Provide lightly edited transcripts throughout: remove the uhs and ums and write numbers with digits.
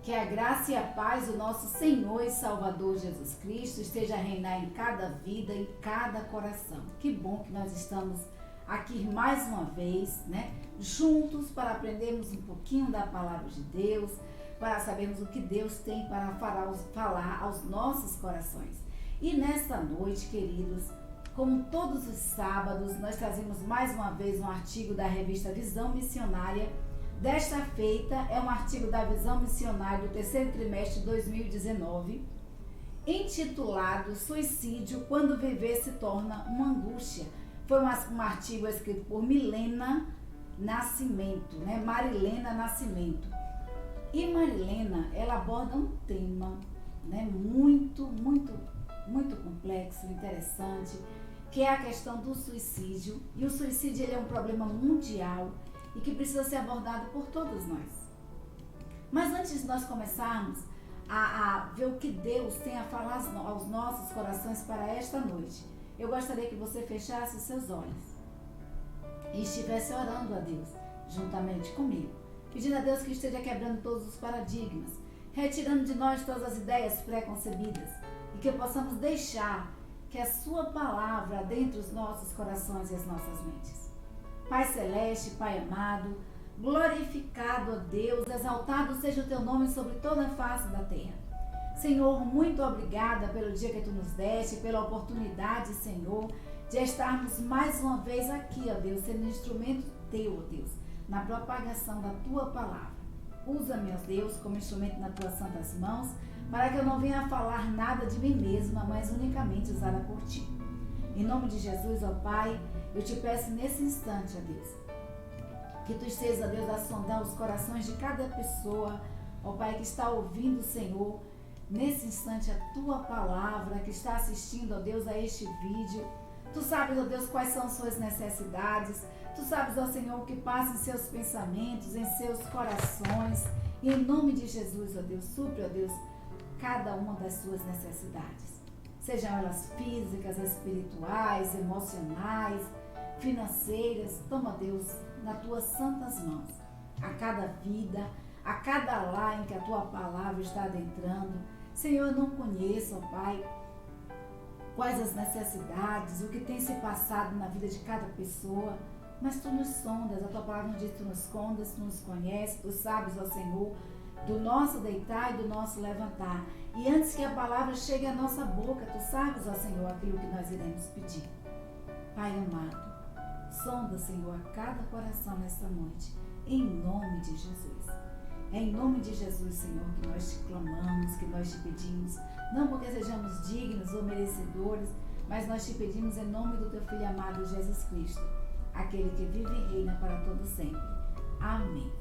Que a graça e a paz do nosso Senhor e Salvador Jesus Cristo esteja a reinar em cada vida, em cada coração. Que bom que nós estamos aqui mais uma vez, juntos para aprendermos um pouquinho da palavra de Deus, para sabermos o que Deus tem para falar aos nossos corações. E nesta noite, queridos, como todos os sábados, nós trazemos mais uma vez um artigo da revista Visão Missionária. Desta feita é um artigo da Visão Missionária do terceiro trimestre de 2019, intitulado Suicídio quando viver se torna uma angústia. Foi um artigo escrito por Marilena Nascimento, Marilena Nascimento. E Marilena, ela aborda um tema, muito complexo, interessante, que é a questão do suicídio. E o suicídio ele é um problema mundial e que precisa ser abordado por todos nós. Mas antes de nós começarmos a ver o que Deus tem a falar aos nossos corações para esta noite, eu gostaria que você fechasse os seus olhos e estivesse orando a Deus juntamente comigo, pedindo a Deus que esteja quebrando todos os paradigmas, retirando de nós todas as ideias pré-concebidas e que possamos deixar que a sua palavra adentre os nossos corações e as nossas mentes. Pai Celeste, Pai amado, glorificado a Deus, exaltado seja o teu nome sobre toda a face da terra. Senhor, muito obrigada pelo dia que tu nos deste, pela oportunidade, Senhor, de estarmos mais uma vez aqui, ó Deus, sendo instrumento teu, ó Deus, na propagação da tua palavra. Usa-me, ó Deus, como instrumento nas tuas santas mãos, para que eu não venha a falar nada de mim mesma, mas unicamente usada por ti. Em nome de Jesus, ó Pai, eu te peço nesse instante, ó Deus, que tu estejas, ó Deus, a sondar os corações de cada pessoa, ó Pai, que está ouvindo, Senhor, nesse instante a tua palavra, que está assistindo, ó Deus, a este vídeo. Tu sabes, ó Deus, quais são suas necessidades. Tu sabes, ó Senhor, o que passa em seus pensamentos, em seus corações. E em nome de Jesus, ó Deus, supre, ó Deus, cada uma das suas necessidades. Sejam elas físicas, espirituais, emocionais, financeiras. Toma, Deus, nas tuas santas mãos, a cada vida, a cada lar em que a tua palavra está adentrando. Senhor, eu não conheço, ó Pai, quais as necessidades, o que tem se passado na vida de cada pessoa, mas tu nos sondas, a tua palavra nos diz que tu nos sondas, tu nos conheces, tu sabes, ó Senhor, do nosso deitar e do nosso levantar. E antes que a palavra chegue à nossa boca, tu sabes, ó Senhor, aquilo que nós iremos pedir. Pai amado, sonda, Senhor, a cada coração nesta noite, em nome de Jesus. É em nome de Jesus, Senhor, que nós te clamamos, que nós te pedimos, não porque sejamos dignos ou merecedores, mas nós te pedimos em nome do teu Filho amado Jesus Cristo, aquele que vive e reina para todo sempre. Amém.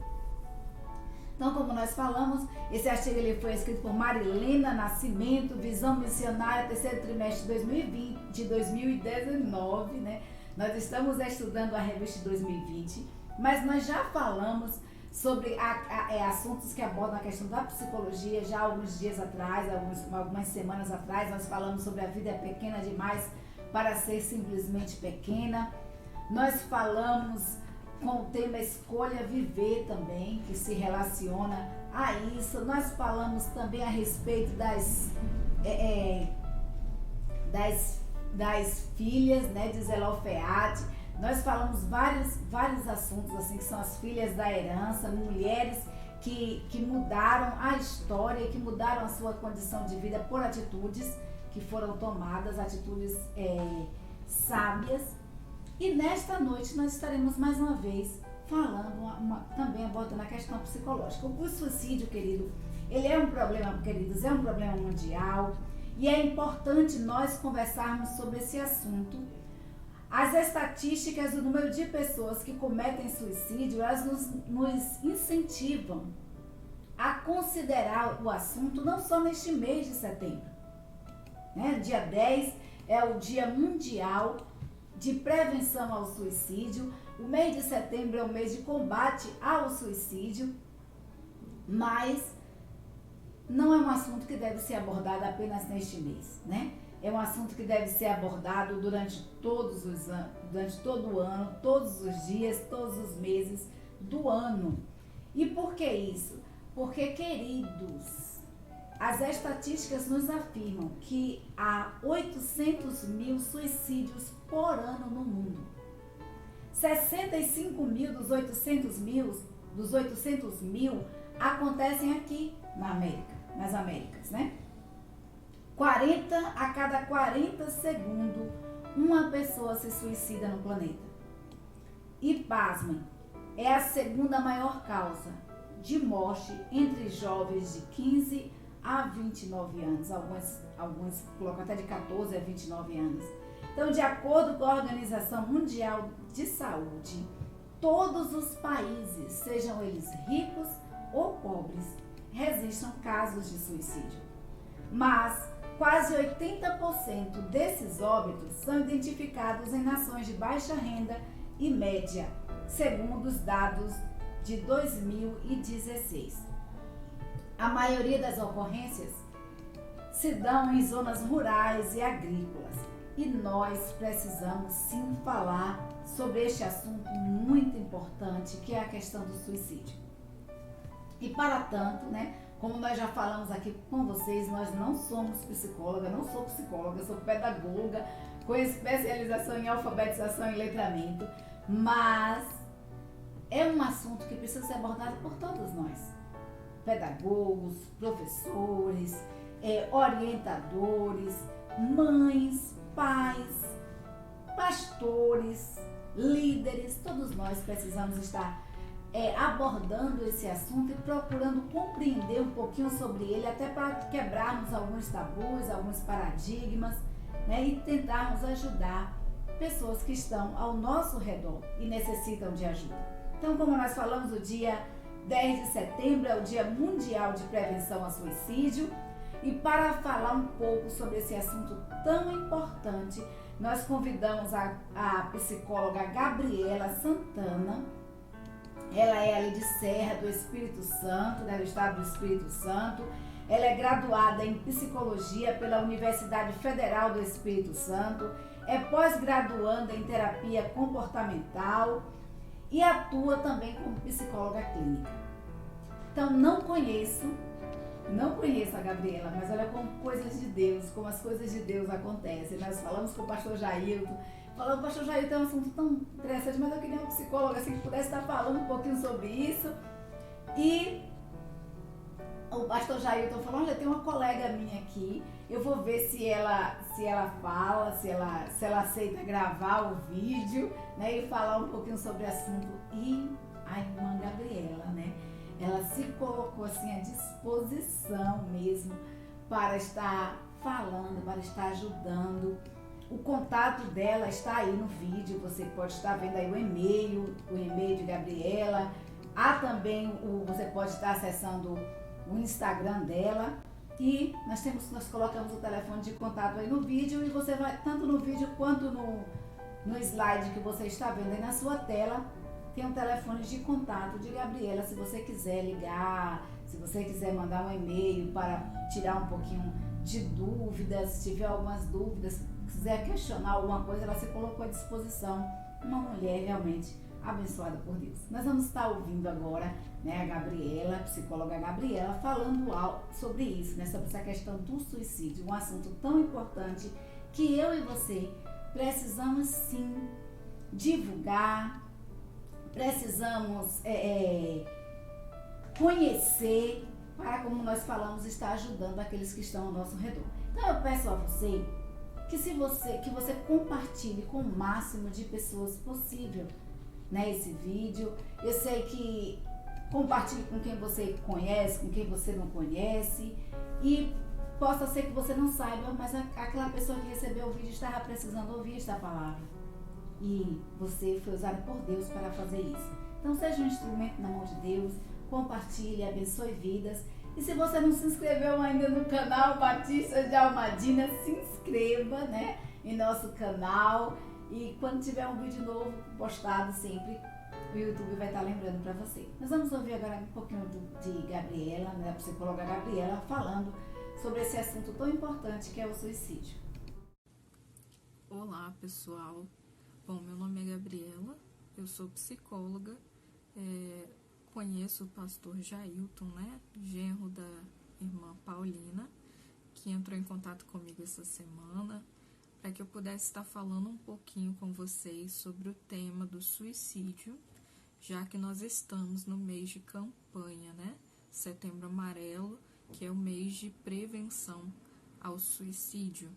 Então, como nós falamos, esse artigo ele foi escrito por Marilena Nascimento, Visão Missionária, terceiro trimestre de 2019, Nós estamos estudando a revista de 2020, mas nós já falamos sobre assuntos que abordam a questão da psicologia já há alguns dias atrás, algumas semanas atrás. Nós falamos sobre a vida é pequena demais para ser simplesmente pequena. Nós falamos com o tema Escolha Viver também, que se relaciona a isso. Nós falamos também a respeito das filhas, de Zelofeade. Nós falamos vários assuntos, assim, que são as filhas da herança, mulheres que mudaram a história, que mudaram a sua condição de vida por atitudes que foram tomadas, atitudes sábias. E nesta noite nós estaremos mais uma vez falando, também abordando a questão psicológica. O suicídio, querido, ele é um problema, queridos, é um problema mundial e é importante nós conversarmos sobre esse assunto. As estatísticas do número de pessoas que cometem suicídio, elas nos incentivam a considerar o assunto não só neste mês de setembro. Dia 10 é o Dia Mundial de Prevenção ao Suicídio. O mês de setembro é o mês de combate ao suicídio, mas não é um assunto que deve ser abordado apenas neste mês, É um assunto que deve ser abordado durante todo o ano, todos os dias, todos os meses do ano. E por que isso? Porque, queridos, as estatísticas nos afirmam que há 800 mil suicídios por ano no mundo. 65 mil dos 800 mil acontecem aqui nas Américas, né? 40 a cada 40 segundos, uma pessoa se suicida no planeta. E, pasmem, é a segunda maior causa de morte entre jovens de 15 a 29 anos. Alguns colocam até de 14 a 29 anos. Então, de acordo com a Organização Mundial de Saúde, todos os países, sejam eles ricos ou pobres, registram casos de suicídio. Mas quase 80% desses óbitos são identificados em nações de baixa renda e média, segundo os dados de 2016. A maioria das ocorrências se dão em zonas rurais e agrícolas. E nós precisamos sim falar sobre este assunto muito importante, que é a questão do suicídio. E para tanto, né, como nós já falamos aqui com vocês, nós não somos psicóloga, não sou psicóloga, sou pedagoga, com especialização em alfabetização e letramento, mas é um assunto que precisa ser abordado por todos nós. Pedagogos, professores, orientadores, mães, pais, pastores, líderes, todos nós precisamos estar abordando esse assunto e procurando compreender um pouquinho sobre ele, até para quebrarmos alguns tabus, alguns paradigmas, né, e tentarmos ajudar pessoas que estão ao nosso redor e necessitam de ajuda. Então, como nós falamos, o dia 10 de setembro é o Dia Mundial de Prevenção ao Suicídio. E para falar um pouco sobre esse assunto tão importante, nós convidamos a psicóloga Gabriela Santana. Ela é ali de Serra do Espírito Santo, do estado do Espírito Santo. Ela é graduada em Psicologia pela Universidade Federal do Espírito Santo, é pós-graduanda em Terapia Comportamental e atua também como psicóloga clínica. Então, não conheço a Gabriela, mas olha como coisas de Deus, como as coisas de Deus acontecem. Nós falamos com o pastor Jailton, o pastor Jailton é um assunto tão interessante, mas eu queria uma psicóloga assim, que pudesse estar falando um pouquinho sobre isso. E o pastor Jailton falou, olha, tem uma colega minha aqui, eu vou ver se ela fala, se ela aceita gravar o vídeo, né, e falar um pouquinho sobre o assunto. E a irmã Gabriela, né, ela se colocou assim à disposição mesmo para estar falando, para estar ajudando. O contato dela está aí no vídeo, você pode estar vendo aí o e-mail de Gabriela. Há também, você pode estar acessando o Instagram dela. E nós colocamos o telefone de contato aí no vídeo, e você vai, tanto no vídeo quanto no slide que você está vendo aí na sua tela, tem um telefone de contato de Gabriela, se você quiser ligar, se você quiser mandar um e-mail para tirar um pouquinho de dúvidas, se tiver algumas dúvidas, quiser questionar alguma coisa, ela se colocou à disposição. Uma mulher realmente abençoada por Deus. Nós vamos estar ouvindo agora, né, a Gabriela, a psicóloga Gabriela, falando sobre isso, né, sobre essa questão do suicídio, um assunto tão importante que eu e você precisamos sim divulgar, precisamos conhecer, para, como nós falamos, estar ajudando aqueles que estão ao nosso redor. Então eu peço a você que você compartilhe com o máximo de pessoas possível, né, esse vídeo. Eu sei que compartilhe com quem você conhece, com quem você não conhece, e possa ser que você não saiba, mas aquela pessoa que recebeu o vídeo estava precisando ouvir esta palavra. E você foi usado por Deus para fazer isso. Então seja um instrumento na mão de Deus, compartilhe, abençoe vidas. E se você não se inscreveu ainda no canal Batista de Almadina, se inscreva, né, em nosso canal. E quando tiver um vídeo novo postado sempre, o YouTube vai estar lembrando para você. Nós vamos ouvir agora um pouquinho de Gabriela, né, a psicóloga Gabriela, falando sobre esse assunto tão importante que é o suicídio. Olá, pessoal. Bom, meu nome é Gabriela, eu sou psicóloga, conheço o pastor Jailton, né, genro da irmã Paulina, que entrou em contato comigo essa semana, para que eu pudesse estar falando um pouquinho com vocês sobre o tema do suicídio, já que nós estamos no mês de campanha, né, Setembro Amarelo, que é o mês de prevenção ao suicídio.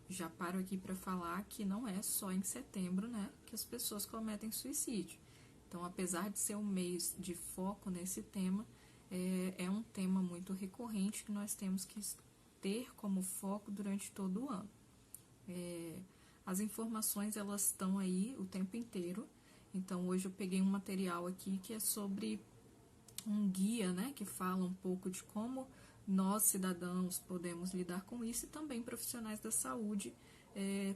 Já paro aqui para falar que não é só em setembro, né, que as pessoas cometem suicídio. Então, apesar de ser um mês de foco nesse tema, é um tema muito recorrente que nós temos que ter como foco durante todo o ano. As informações, elas estão aí o tempo inteiro. Então, hoje eu peguei um material aqui que é sobre um guia, né, que fala um pouco de como nós, cidadãos, podemos lidar com isso, e também profissionais da saúde,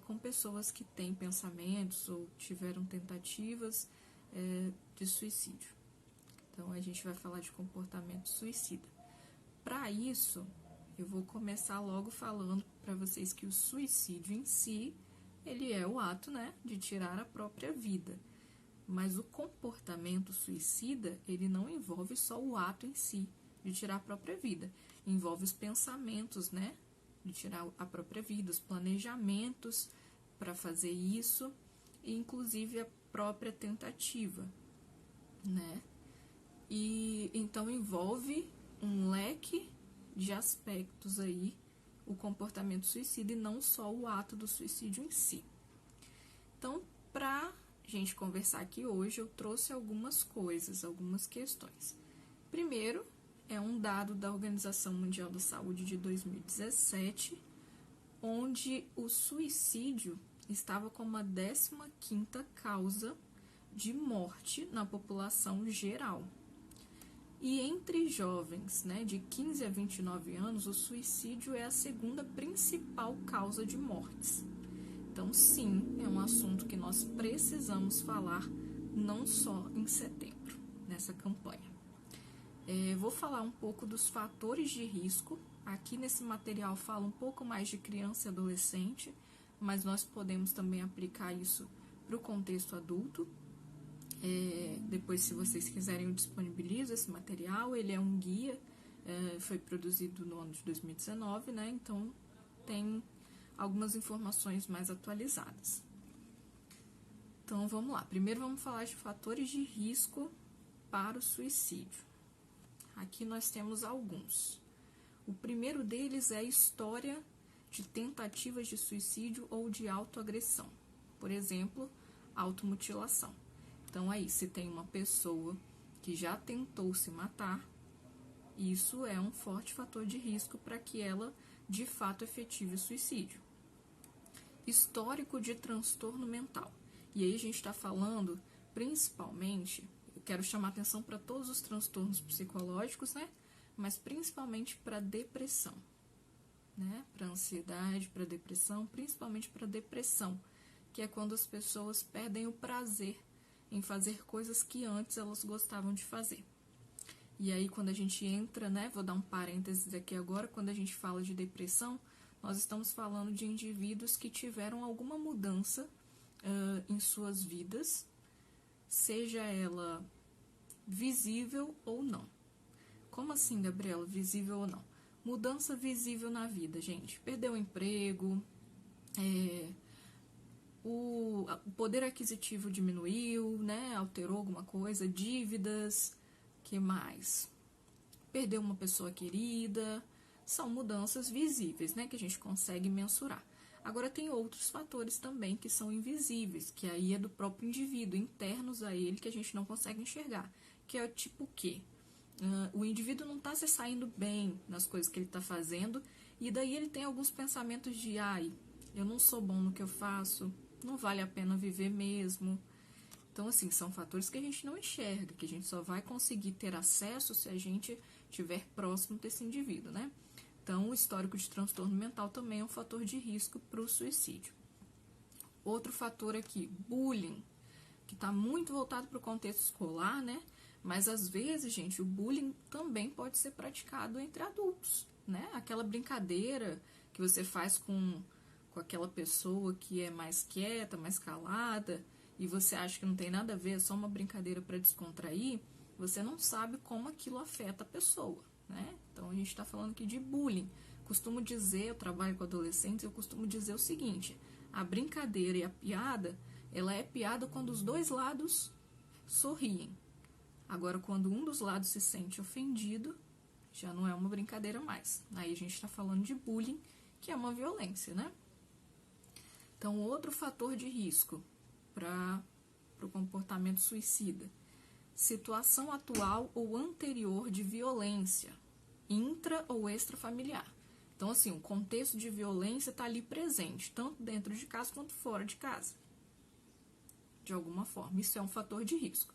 com pessoas que têm pensamentos ou tiveram tentativas de suicídio. Então, a gente vai falar de comportamento suicida. Para isso, eu vou começar logo falando para vocês que o suicídio em si, ele é o ato, né, de tirar a própria vida. Mas o comportamento suicida, ele não envolve só o ato em si, de tirar a própria vida. Envolve os pensamentos, né, de tirar a própria vida, os planejamentos para fazer isso, e inclusive a própria tentativa, né? E então envolve um leque de aspectos aí, o comportamento suicida, e não só o ato do suicídio em si. Então, para gente conversar aqui hoje, eu trouxe algumas coisas, algumas questões. Primeiro, é um dado da Organização Mundial da Saúde de 2017, onde o suicídio estava como a 15ª causa de morte na população geral. E entre jovens, né, de 15 a 29 anos, o suicídio é a segunda principal causa de mortes. Então, sim, é um assunto que nós precisamos falar, não só em setembro, nessa campanha. Vou falar um pouco dos fatores de risco. Aqui nesse material fala um pouco mais de criança e adolescente, mas nós podemos também aplicar isso para o contexto adulto. Depois, se vocês quiserem, eu disponibilizo esse material. Ele é um guia, foi produzido no ano de 2019, né? Então, tem algumas informações mais atualizadas. Então, vamos lá. Primeiro, vamos falar de fatores de risco para o suicídio. Aqui nós temos alguns. O primeiro deles é a história de tentativas de suicídio ou de autoagressão. Por exemplo, automutilação. Então, aí, se tem uma pessoa que já tentou se matar, isso é um forte fator de risco para que ela, de fato, efetive o suicídio. Histórico de transtorno mental. E aí a gente está falando, principalmente, eu quero chamar atenção para todos os transtornos psicológicos, né? Mas principalmente para depressão, né? Para ansiedade, para depressão, principalmente para depressão, que é quando as pessoas perdem o prazer em fazer coisas que antes elas gostavam de fazer. E aí, quando a gente entra, né, vou dar um parênteses aqui agora, quando a gente fala de depressão, nós estamos falando de indivíduos que tiveram alguma mudança em suas vidas, seja ela visível ou não. Como assim, Gabriela, visível ou não? Mudança visível na vida, gente. Perdeu o emprego, o poder aquisitivo diminuiu, né? Alterou alguma coisa, dívidas, que mais? Perdeu uma pessoa querida, são mudanças visíveis, né? Que a gente consegue mensurar. Agora tem outros fatores também que são invisíveis, que aí é do próprio indivíduo, internos a ele, que a gente não consegue enxergar, que é o tipo o quê? O indivíduo não está se saindo bem nas coisas que ele está fazendo, e daí ele tem alguns pensamentos de, eu não sou bom no que eu faço, não vale a pena viver mesmo. Então, assim, são fatores que a gente não enxerga, que a gente só vai conseguir ter acesso se a gente estiver próximo desse indivíduo, né? Então, o histórico de transtorno mental também é um fator de risco para o suicídio. Outro fator aqui, bullying, que está muito voltado para o contexto escolar, né? Mas, às vezes, gente, o bullying também pode ser praticado entre adultos, né? Aquela brincadeira que você faz com aquela pessoa que é mais quieta, mais calada, e você acha que não tem nada a ver, é só uma brincadeira para descontrair, você não sabe como aquilo afeta a pessoa, né? Então, a gente está falando aqui de bullying. Costumo dizer, eu trabalho com adolescentes, eu costumo dizer o seguinte: a brincadeira e a piada, ela é piada quando os dois lados sorriem. Agora, quando um dos lados se sente ofendido, já não é uma brincadeira mais. Aí a gente está falando de bullying, que é uma violência, né? Então, outro fator de risco para o comportamento suicida: situação atual ou anterior de violência, intra ou extrafamiliar. Então, assim, o contexto de violência está ali presente, tanto dentro de casa quanto fora de casa, de alguma forma. Isso é um fator de risco.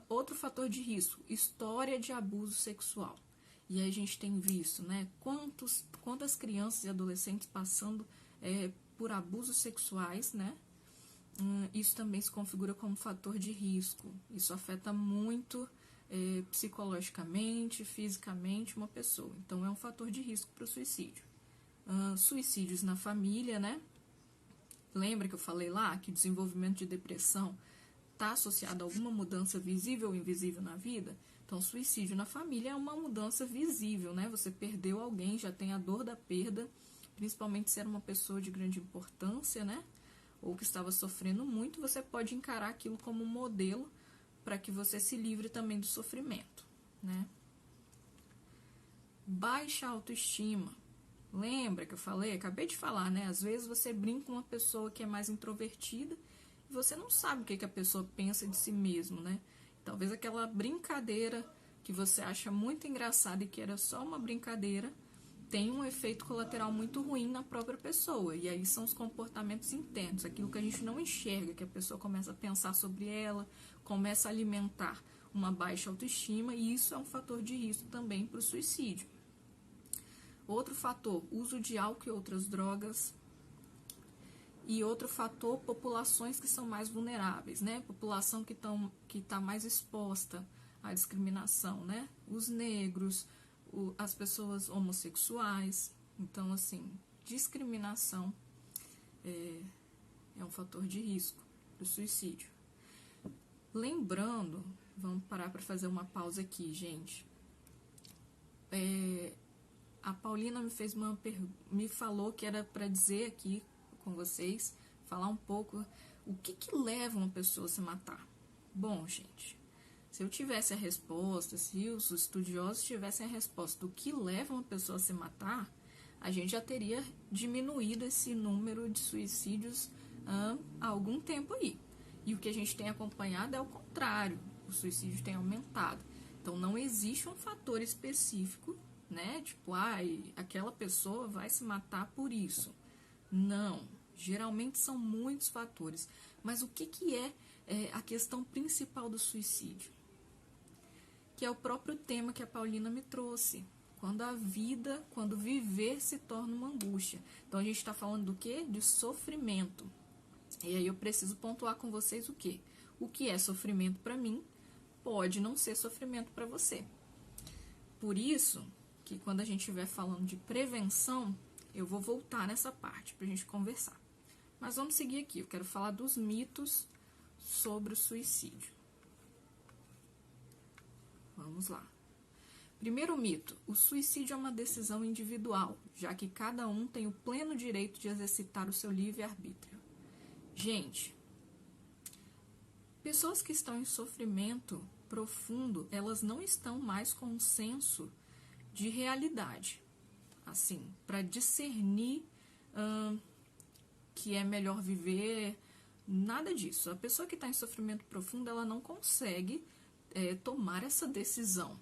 Outro fator de risco: história de abuso sexual. E aí a gente tem visto, né, quantas crianças e adolescentes passando por abusos sexuais, né? Isso também se configura como fator de risco. Isso afeta muito psicologicamente, fisicamente uma pessoa. Então, é um fator de risco para o suicídio. Suicídios na família, né? Lembra que eu falei lá que o desenvolvimento de depressão está associado a alguma mudança visível ou invisível na vida? Então, suicídio na família é uma mudança visível, né? Você perdeu alguém, já tem a dor da perda, principalmente se era uma pessoa de grande importância, né? Ou que estava sofrendo muito, você pode encarar aquilo como um modelo para que você se livre também do sofrimento, né? Baixa autoestima. Lembra que eu falei? Acabei de falar, né? Às vezes você brinca com uma pessoa que é mais introvertida e você não sabe o que a pessoa pensa de si mesmo, né? Talvez aquela brincadeira que você acha muito engraçada e que era só uma brincadeira tem um efeito colateral muito ruim na própria pessoa. E aí são os comportamentos internos, aquilo que a gente não enxerga, que a pessoa começa a pensar sobre ela, começa a alimentar uma baixa autoestima, e isso é um fator de risco também para o suicídio. Outro fator: uso de álcool e outras drogas. E outro fator: populações que são mais vulneráveis, né? População que está mais exposta à discriminação, né? Os negros, as pessoas homossexuais. Então, assim, discriminação é um fator de risco para o suicídio. Lembrando, vamos parar para fazer uma pausa aqui, gente. A Paulina me falou que era para dizer aqui com vocês, falar um pouco o que leva uma pessoa a se matar. Bom, gente, se eu tivesse a resposta, se os estudiosos tivessem a resposta do que leva uma pessoa a se matar, a gente já teria diminuído esse número de suicídios há algum tempo aí. E o que a gente tem acompanhado é o contrário, o suicídio tem aumentado. Então, não existe um fator específico, né? Tipo, aquela pessoa vai se matar por isso. Não, geralmente são muitos fatores. Mas o que é a questão principal do suicídio? Que é o próprio tema que a Paulina me trouxe. Quando viver se torna uma angústia. Então, a gente está falando do quê? De sofrimento. E aí eu preciso pontuar com vocês o quê? O que é sofrimento para mim pode não ser sofrimento para você. Por isso que quando a gente estiver falando de prevenção, eu vou voltar nessa parte para a gente conversar. Mas vamos seguir aqui. Eu quero falar dos mitos sobre o suicídio. Vamos lá. Primeiro mito: o suicídio é uma decisão individual, já que cada um tem o pleno direito de exercitar o seu livre-arbítrio. Gente, pessoas que estão em sofrimento profundo, elas não estão mais com um senso de realidade, assim, para discernir que é melhor viver, nada disso. A pessoa que está em sofrimento profundo, ela não consegue tomar essa decisão,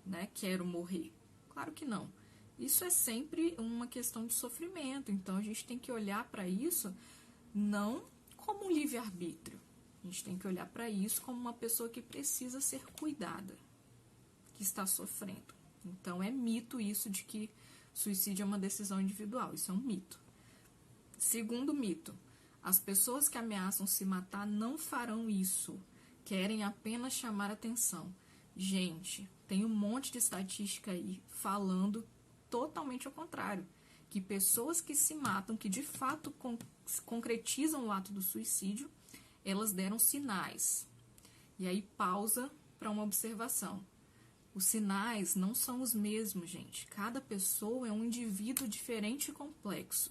né? Quero morrer. Claro que não. Isso é sempre uma questão de sofrimento, então a gente tem que olhar para isso não como um livre-arbítrio. A gente tem que olhar para isso como uma pessoa que precisa ser cuidada, que está sofrendo. Então, é mito isso de que suicídio é uma decisão individual. Isso é um mito. Segundo mito: as pessoas que ameaçam se matar não farão isso. Querem apenas chamar atenção. Gente, tem um monte de estatística aí falando totalmente ao contrário. Que pessoas que se matam, que de fato concretizam o ato do suicídio, elas deram sinais. E aí pausa para uma observação. Os sinais não são os mesmos, gente. Cada pessoa é um indivíduo diferente e complexo.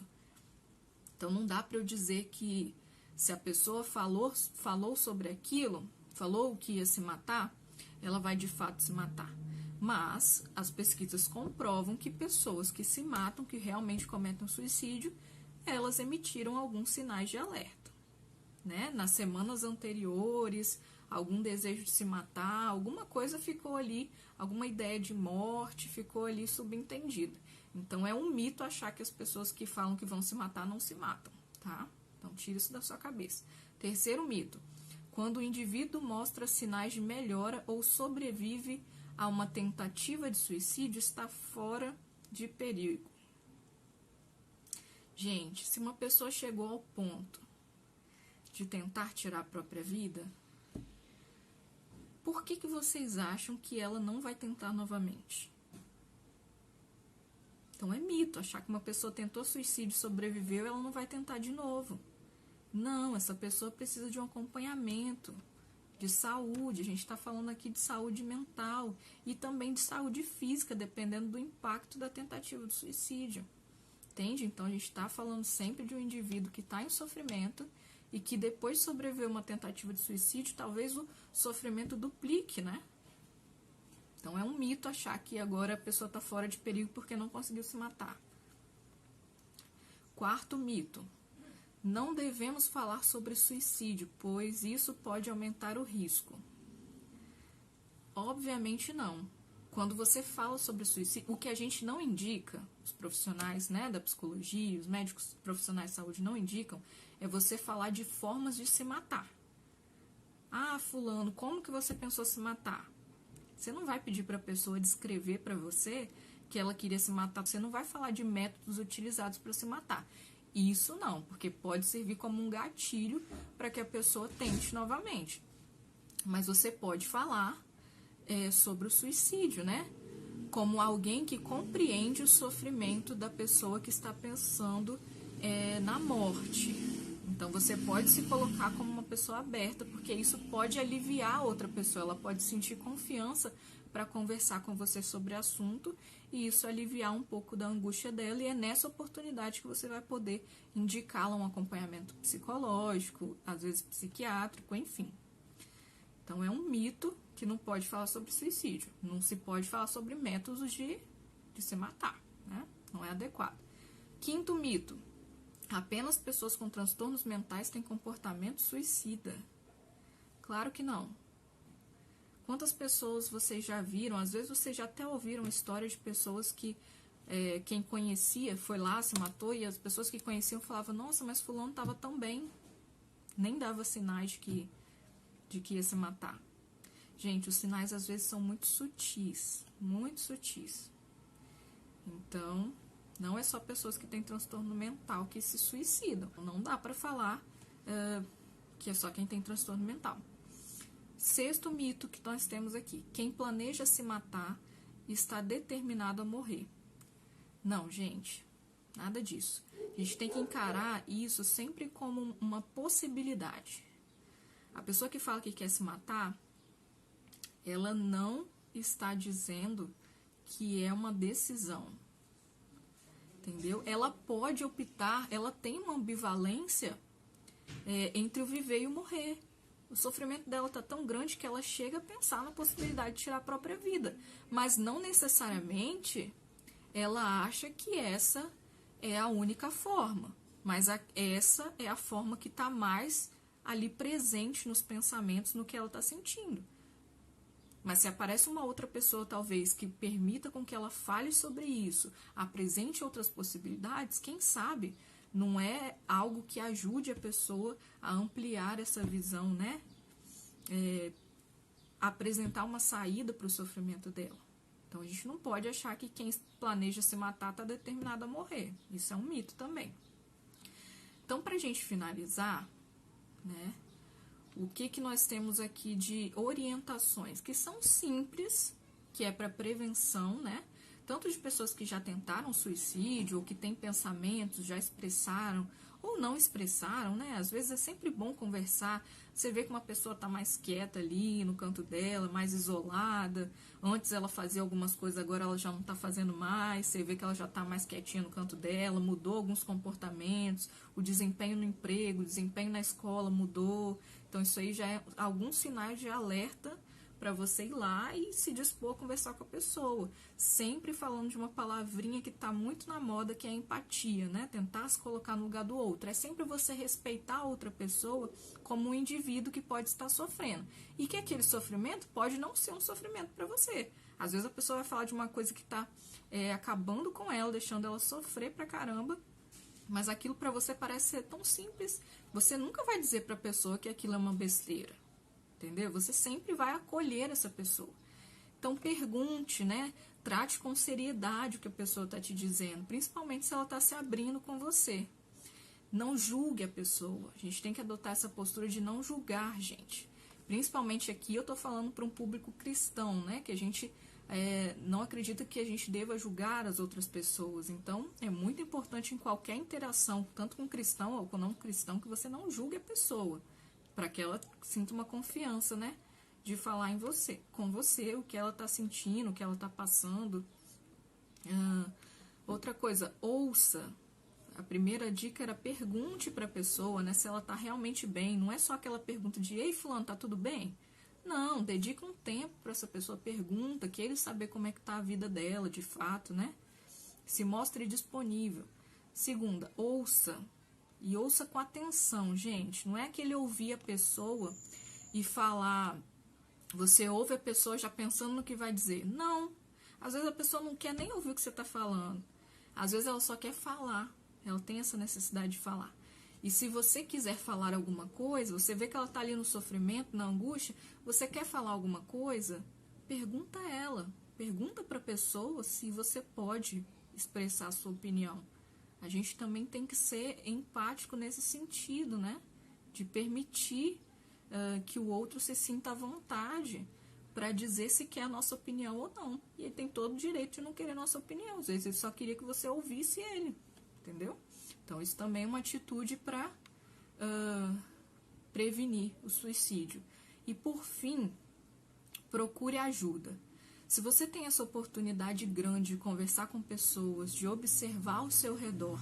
Então não dá para eu dizer que se a pessoa falou sobre aquilo, falou que ia se matar, ela vai de fato se matar. Mas as pesquisas comprovam que pessoas que se matam, que realmente cometem suicídio, elas emitiram alguns sinais de alerta, né? Nas semanas anteriores, algum desejo de se matar, alguma coisa ficou ali, alguma ideia de morte ficou ali subentendida. Então é um mito achar que as pessoas que falam que vão se matar não se matam, tá? Então tira isso da sua cabeça. Terceiro mito: quando o indivíduo mostra sinais de melhora ou sobrevive a uma tentativa de suicídio, está fora de perigo. Gente, se uma pessoa chegou ao ponto de tentar tirar a própria vida, por que vocês acham que ela não vai tentar novamente? Então é mito achar que uma pessoa tentou suicídio e sobreviveu, ela não vai tentar de novo. Não, essa pessoa precisa de um acompanhamento, de saúde. A gente está falando aqui de saúde mental e também de saúde física, dependendo do impacto da tentativa de suicídio. Entende? Então a gente está falando sempre de um indivíduo que está em sofrimento e que depois de sobreviver a uma tentativa de suicídio, talvez o sofrimento duplique, né? Então é um mito achar que agora a pessoa está fora de perigo porque não conseguiu se matar. Quarto mito: não devemos falar sobre suicídio, pois isso pode aumentar o risco. Obviamente não. Quando você fala sobre suicídio, o que a gente não indica, os profissionais, né, da psicologia, os médicos profissionais de saúde não indicam, é você falar de formas de se matar. Ah, fulano, como que você pensou se matar? Você não vai pedir para a pessoa descrever para você que ela queria se matar. Você não vai falar de métodos utilizados para se matar. Isso não, porque pode servir como um gatilho para que a pessoa tente novamente. Mas você pode falar sobre o suicídio, né? Como alguém que compreende o sofrimento da pessoa que está pensando na morte. Então você pode se colocar como uma pessoa aberta, porque isso pode aliviar a outra pessoa, ela pode sentir confiança para conversar com você sobre o assunto e isso aliviar um pouco da angústia dela, e é nessa oportunidade que você vai poder indicá-la um acompanhamento psicológico, às vezes psiquiátrico, enfim. Então é um mito que não pode falar sobre suicídio, não se pode falar sobre métodos de se matar, né? Não é adequado. Quinto mito: apenas pessoas com transtornos mentais têm comportamento suicida. Claro que não. Quantas pessoas vocês já viram, às vezes vocês já até ouviram história de pessoas que quem conhecia foi lá, se matou, e as pessoas que conheciam falavam: nossa, mas fulano estava tão bem, nem dava sinais de que ia se matar. Gente, os sinais às vezes são muito sutis, muito sutis. Então, não é só pessoas que têm transtorno mental que se suicidam. Não dá para falar que é só quem tem transtorno mental. Sexto mito que nós temos aqui: quem planeja se matar está determinado a morrer. Não, gente, nada disso. A gente tem que encarar isso sempre como uma possibilidade. A pessoa que fala que quer se matar, ela não está dizendo que é uma decisão. Entendeu? Ela pode optar, ela tem uma ambivalência entre o viver e o morrer. O sofrimento dela está tão grande que ela chega a pensar na possibilidade de tirar a própria vida. Mas não necessariamente ela acha que essa é a única forma. Mas essa é a forma que está mais ali presente nos pensamentos, no que ela está sentindo. Mas se aparece uma outra pessoa, talvez, que permita com que ela fale sobre isso, apresente outras possibilidades, quem sabe não é algo que ajude a pessoa a ampliar essa visão, né? Apresentar uma saída para o sofrimento dela. Então a gente não pode achar que quem planeja se matar está determinado a morrer. Isso é um mito também. Então, para a gente finalizar, né? O que nós temos aqui de orientações que são simples, que é para prevenção, né? Tanto de pessoas que já tentaram suicídio, ou que têm pensamentos, já expressaram, ou não expressaram, né? Às vezes é sempre bom conversar. Você vê que uma pessoa está mais quieta ali no canto dela, mais isolada. Antes ela fazia algumas coisas, agora ela já não está fazendo mais. Você vê que ela já está mais quietinha no canto dela, mudou alguns comportamentos, o desempenho no emprego, o desempenho na escola mudou. Então isso aí já é alguns sinais de alerta para você ir lá e se dispor a conversar com a pessoa. Sempre falando de uma palavrinha que está muito na moda, que é a empatia, né? Tentar se colocar no lugar do outro. É sempre você respeitar a outra pessoa como um indivíduo que pode estar sofrendo. E que aquele sofrimento pode não ser um sofrimento para você. Às vezes a pessoa vai falar de uma coisa que está acabando com ela, deixando ela sofrer pra caramba, mas aquilo para você parece ser tão simples. Você nunca vai dizer para a pessoa que aquilo é uma besteira. Entendeu? Você sempre vai acolher essa pessoa. Então pergunte, né? Trate com seriedade o que a pessoa está te dizendo, principalmente se ela está se abrindo com você. Não julgue a pessoa. A gente tem que adotar essa postura de não julgar, gente. Principalmente aqui eu estou falando para um público cristão, né? Que a gente não acredita que a gente deva julgar as outras pessoas. Então é muito importante em qualquer interação, tanto com cristão ou com não cristão, que você não julgue a pessoa, para que ela sinta uma confiança, né? De falar com você, o que ela está sentindo, o que ela está passando. Outra coisa, ouça. A primeira dica era pergunte para a pessoa, né? Se ela está realmente bem. Não é só aquela pergunta de, ei, fulano, tá tudo bem? Não, dedica um tempo para essa pessoa, pergunta, queira saber como é que tá a vida dela, de fato, né? Se mostre disponível. Segunda, ouça. E ouça com atenção, gente. Não é aquele ouvir a pessoa e falar, você ouve a pessoa já pensando no que vai dizer. Não. Às vezes a pessoa não quer nem ouvir o que você está falando. Às vezes ela só quer falar. Ela tem essa necessidade de falar. E se você quiser falar alguma coisa, você vê que ela está ali no sofrimento, na angústia, você quer falar alguma coisa, pergunta a ela. Pergunta para a pessoa se você pode expressar a sua opinião. A gente também tem que ser empático nesse sentido, né? De permitir que o outro se sinta à vontade para dizer se quer a nossa opinião ou não. E ele tem todo o direito de não querer a nossa opinião. Às vezes ele só queria que você ouvisse ele, entendeu? Então isso também é uma atitude para prevenir o suicídio. E por fim, procure ajuda. Se você tem essa oportunidade grande de conversar com pessoas, de observar ao seu redor,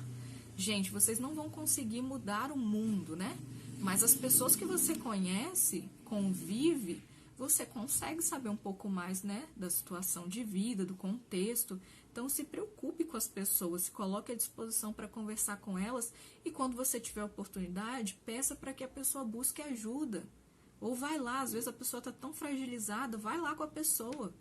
gente, vocês não vão conseguir mudar o mundo, né? Mas as pessoas que você conhece, convive, você consegue saber um pouco mais, né, da situação de vida, do contexto. Então se preocupe com as pessoas, se coloque à disposição para conversar com elas e quando você tiver a oportunidade, peça para que a pessoa busque ajuda. Ou vai lá, às vezes a pessoa está tão fragilizada, vai lá com a pessoa.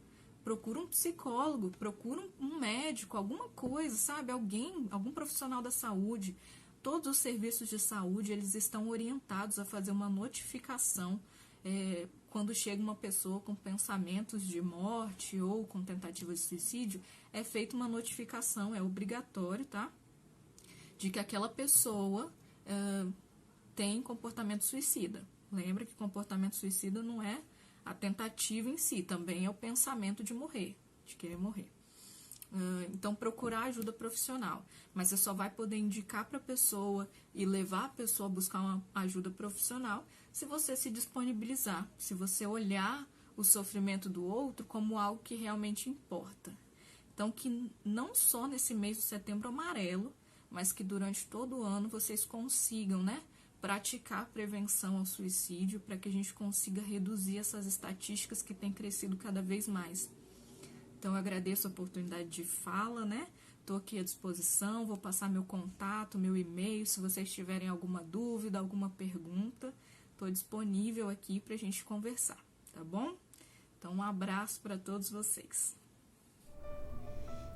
Procura um psicólogo, procura um médico, alguma coisa, sabe? Algum profissional da saúde. Todos os serviços de saúde, eles estão orientados a fazer uma notificação quando chega uma pessoa com pensamentos de morte ou com tentativa de suicídio, é feita uma notificação, é obrigatório, tá? De que aquela pessoa tem comportamento suicida. Lembra que comportamento suicida não é a tentativa em si, também é o pensamento de morrer, de querer morrer. Então, procurar ajuda profissional. Mas você só vai poder indicar para a pessoa e levar a pessoa a buscar uma ajuda profissional se você se disponibilizar, se você olhar o sofrimento do outro como algo que realmente importa. Então, que não só nesse mês de setembro amarelo, mas que durante todo o ano vocês consigam, né, praticar a prevenção ao suicídio para que a gente consiga reduzir essas estatísticas que têm crescido cada vez mais. Então, eu agradeço a oportunidade de fala, né? Estou aqui à disposição, vou passar meu contato, meu e-mail, se vocês tiverem alguma dúvida, alguma pergunta, estou disponível aqui para a gente conversar, tá bom? Então, um abraço para todos vocês.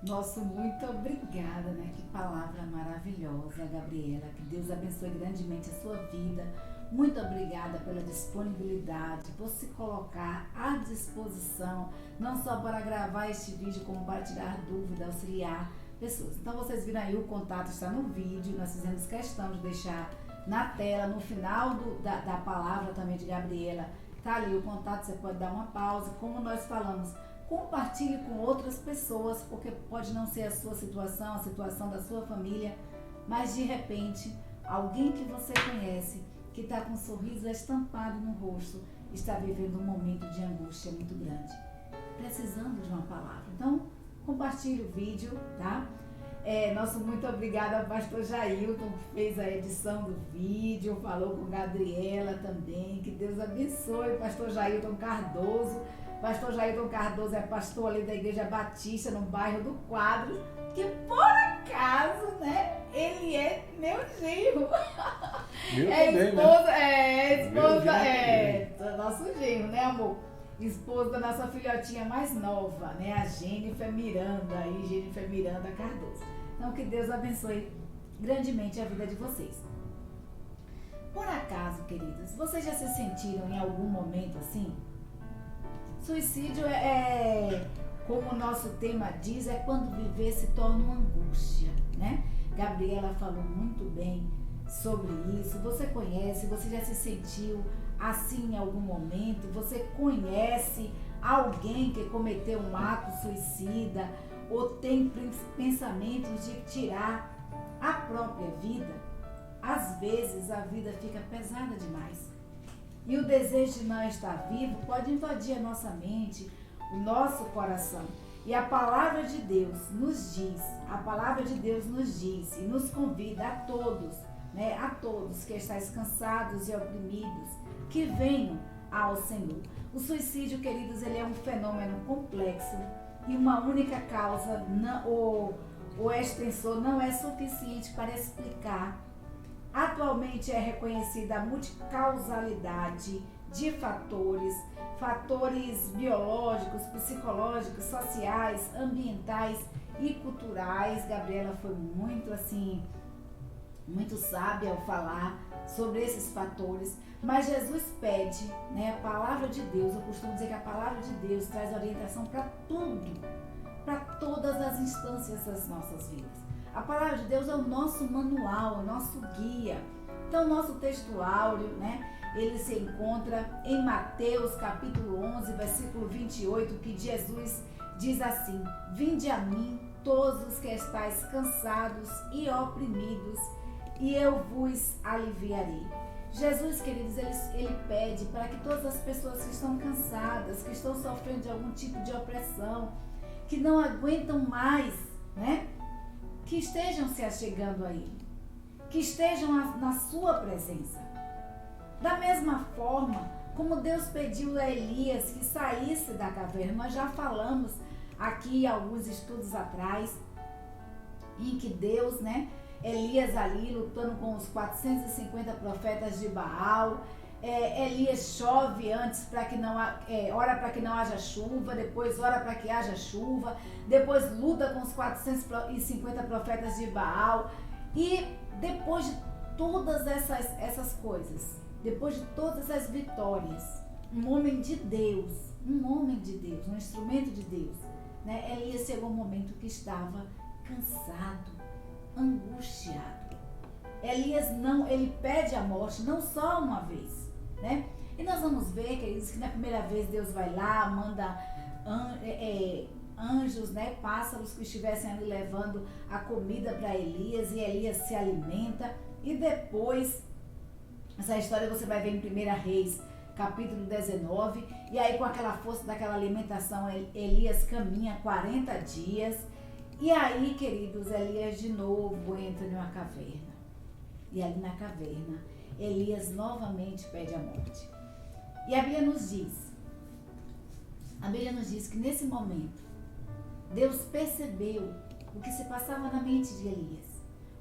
Nossa, muito obrigada, né? Que palavra maravilhosa, Gabriela. Que Deus abençoe grandemente a sua vida. Muito obrigada pela disponibilidade, por se colocar à disposição, não só para gravar este vídeo, como para tirar dúvida, auxiliar pessoas. Então, vocês viram aí, o contato está no vídeo, nós fizemos questão de deixar na tela, no final da palavra também de Gabriela, tá ali o contato, você pode dar uma pausa, como nós falamos, compartilhe com outras pessoas, porque pode não ser a sua situação, a situação da sua família, mas de repente alguém que você conhece, que está com um sorriso estampado no rosto, está vivendo um momento de angústia muito grande, precisando de uma palavra. Então, compartilhe o vídeo, tá? Nosso muito obrigada ao pastor Jailton, que fez a edição do vídeo, falou com Gabriela também. Que Deus abençoe o pastor Jailton Cardoso. Pastor Jailton Cardoso é pastor ali da Igreja Batista, no bairro do Quadros, que por acaso, né, ele é meu genro. Nosso genro, né, amor? Esposa da nossa filhotinha mais nova, né, a Jennifer Miranda Cardoso. Então, que Deus abençoe grandemente a vida de vocês. Por acaso, queridos, vocês já se sentiram em algum momento assim? Suicídio como o nosso tema diz, é quando viver se torna uma angústia, né? Gabriela falou muito bem sobre isso. Você conhece, você já se sentiu assim em algum momento? Você conhece alguém que cometeu um ato suicida ou tem pensamentos de tirar a própria vida? Às vezes a vida fica pesada demais e o desejo de não estar vivo pode invadir a nossa mente, o nosso coração. E a palavra de Deus nos diz e nos convida a todos, né, a todos que estáis cansados e oprimidos, que venham ao Senhor. O suicídio, queridos, ele é um fenômeno complexo e uma única causa ou extensor não é suficiente para explicar. Atualmente é reconhecida a multicausalidade de fatores biológicos, psicológicos, sociais, ambientais e culturais. Gabriela foi muito sábia ao falar sobre esses fatores, mas Jesus pede, né, a palavra de Deus, eu costumo dizer que a palavra de Deus traz orientação para tudo, para todas as instâncias das nossas vidas. A palavra de Deus é o nosso manual, o nosso guia. Então, o nosso texto áureo, né, ele se encontra em Mateus capítulo 11, versículo 28, que Jesus diz assim: vinde a mim todos os que estáis cansados e oprimidos, e eu vos aliviarei. Jesus, queridos, ele pede para que todas as pessoas que estão cansadas, que estão sofrendo de algum tipo de opressão, que não aguentam mais, né, que estejam se achegando a Ele, que estejam na sua presença. Da mesma forma como Deus pediu a Elias que saísse da caverna, nós já falamos aqui alguns estudos atrás, em que Deus, né, Elias ali lutando com os 450 profetas de Baal, Elias chove antes para que não ora para que não haja chuva, depois ora para que haja chuva, depois luta com os 450 profetas de Baal, e depois de todas essas coisas, depois de todas as vitórias, um homem de Deus, um instrumento de Deus, né? Elias chegou um momento que estava cansado, angustiado. Elias ele pede a morte não só uma vez, né? E nós vamos ver, queridos, que na primeira vez Deus vai lá, manda anjos, né, pássaros que estivessem ali levando a comida para Elias, e Elias se alimenta. E depois, essa história você vai ver em 1 Reis, capítulo 19, e aí com aquela força daquela alimentação, Elias caminha 40 dias, e aí, queridos, Elias de novo entra em uma caverna. E ali na caverna, Elias novamente pede a morte. E a Bíblia nos diz que nesse momento, Deus percebeu o que se passava na mente de Elias,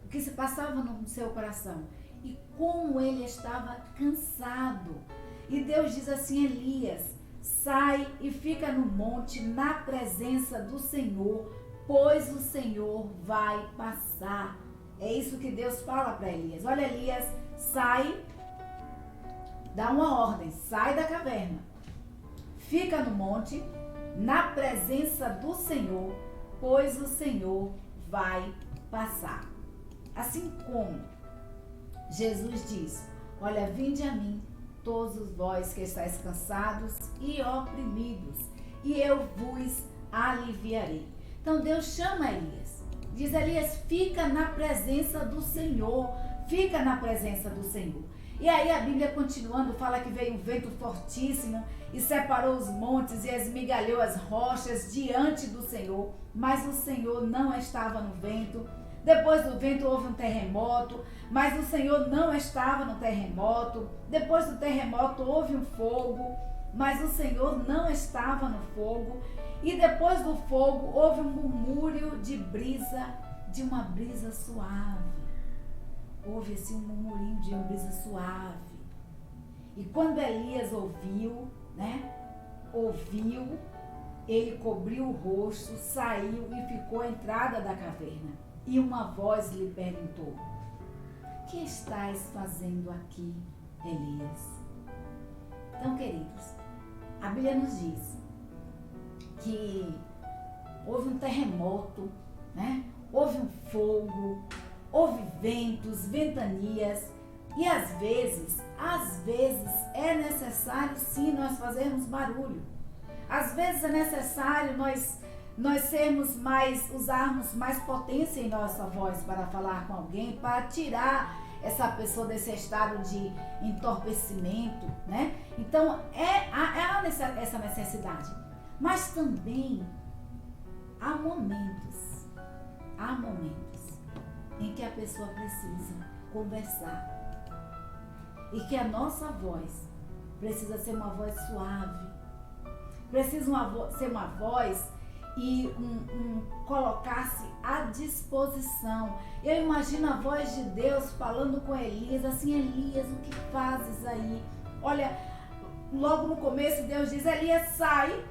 o que se passava no seu coração e como ele estava cansado. E Deus diz assim: Elias, sai e fica no monte na presença do Senhor, pois o Senhor vai passar. É isso que Deus fala para Elias. Olha, Elias, sai, dá uma ordem, sai da caverna, fica no monte, na presença do Senhor, pois o Senhor vai passar. Assim como Jesus diz: olha, vinde a mim, todos vós que estáis cansados e oprimidos, e eu vos aliviarei. Então Deus chama Elias, diz: Elias, fica na presença do Senhor, fica na presença do Senhor. E aí a Bíblia, continuando, fala que veio um vento fortíssimo e separou os montes e esmigalhou as rochas diante do Senhor, mas o Senhor não estava no vento. Depois do vento houve um terremoto, mas o Senhor não estava no terremoto. Depois do terremoto houve um fogo, mas o Senhor não estava no fogo. E depois do fogo houve um murmúrio de brisa, de uma brisa suave. Houve assim um murmurinho de uma brisa suave. E quando Elias ouviu, ele cobriu o rosto, saiu e ficou à entrada da caverna. E uma voz lhe perguntou: que estás fazendo aqui, Elias? Então, queridos, a Bíblia nos diz que houve um terremoto, houve um fogo, houve ventos, ventanias, e às vezes é necessário sim nós fazermos barulho. Às vezes é necessário nós usarmos mais potência em nossa voz para falar com alguém, para tirar essa pessoa desse estado de entorpecimento, Então, há essa necessidade. Mas também há momentos em que a pessoa precisa conversar e que a nossa voz precisa ser uma voz suave, precisa ser uma voz e colocar-se à disposição. Eu imagino a voz de Deus falando com Elias, assim: Elias, o que fazes aí? Olha, logo no começo Deus diz: Elias, sai,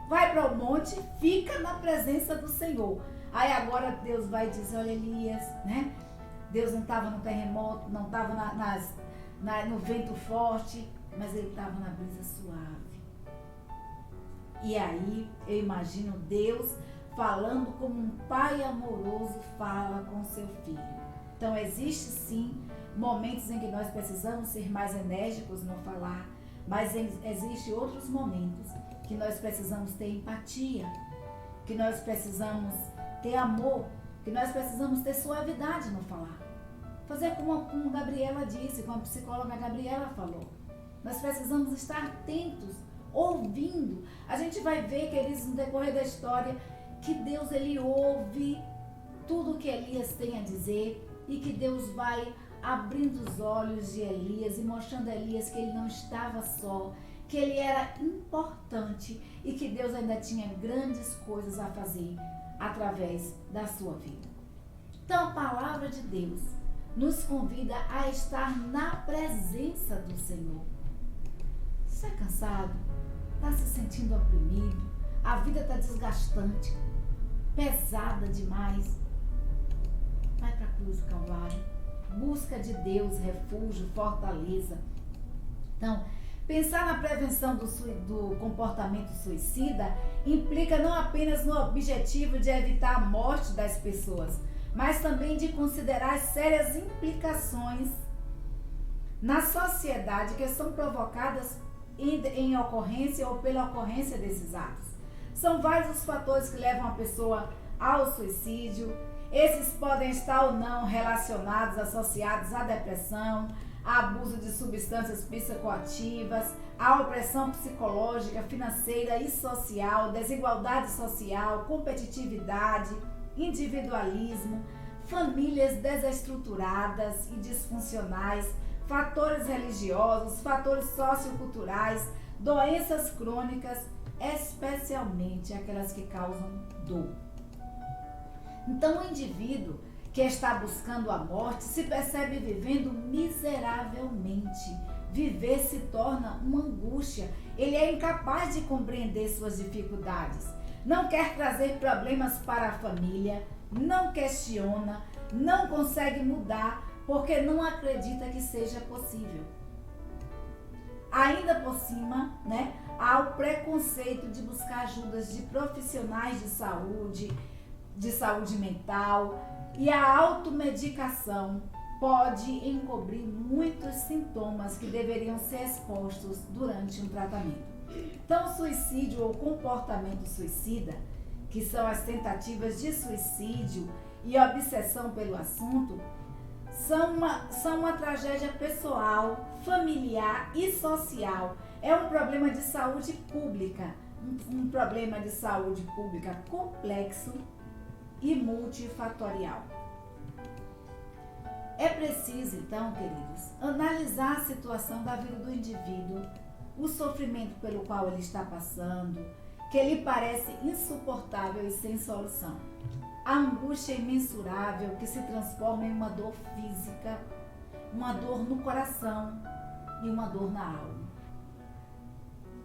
vai para o monte, fica na presença do Senhor. Aí agora Deus vai dizer: olha, Elias, Deus não estava no terremoto, não estava no vento forte, mas ele estava na brisa suave. E aí eu imagino Deus falando como um pai amoroso fala com seu filho. Então existe sim momentos em que nós precisamos ser mais enérgicos no falar, mas existem outros momentos que nós precisamos ter empatia, que nós precisamos ter amor, que nós precisamos ter suavidade no falar. Fazer como Gabriela disse, como a psicóloga Gabriela falou. Nós precisamos estar atentos, ouvindo. A gente vai ver, queridos, no decorrer da história, que Deus, ele ouve tudo que Elias tem a dizer e que Deus vai abrindo os olhos de Elias e mostrando a Elias que ele não estava só, que ele era importante e que Deus ainda tinha grandes coisas a fazer através da sua vida. Então, a palavra de Deus nos convida a estar na presença do Senhor. Você está cansado? Está se sentindo oprimido? A vida está desgastante, pesada demais? Vai para a cruz do Calvário. Busca de Deus refúgio, fortaleza. Então, pensar na prevenção do comportamento suicida implica não apenas no objetivo de evitar a morte das pessoas, mas também de considerar as sérias implicações na sociedade que são provocadas em ocorrência ou pela ocorrência desses atos. São vários os fatores que levam a pessoa ao suicídio. Esses podem estar ou não relacionados, associados à depressão, a abuso de substâncias psicoativas, a opressão psicológica, financeira e social, desigualdade social, competitividade, individualismo, famílias desestruturadas e disfuncionais, fatores religiosos, fatores socioculturais, doenças crônicas, especialmente aquelas que causam dor. Então, o indivíduo que está buscando a morte se percebe vivendo miseravelmente. Viver se torna uma angústia. Ele é incapaz de compreender suas dificuldades. Não quer trazer problemas para a família, não questiona, não consegue mudar, porque não acredita que seja possível. Ainda por cima, há o preconceito de buscar ajudas de profissionais de saúde mental, e a automedicação pode encobrir muitos sintomas que deveriam ser expostos durante um tratamento. Então, o suicídio ou comportamento suicida, que são as tentativas de suicídio e obsessão pelo assunto, são uma tragédia pessoal, familiar e social. É um problema de saúde pública, um problema de saúde pública complexo e multifatorial. É preciso, então, queridos, analisar a situação da vida do indivíduo, o sofrimento pelo qual ele está passando, que lhe parece insuportável e sem solução. A angústia imensurável que se transforma em uma dor física, uma dor no coração e uma dor na alma.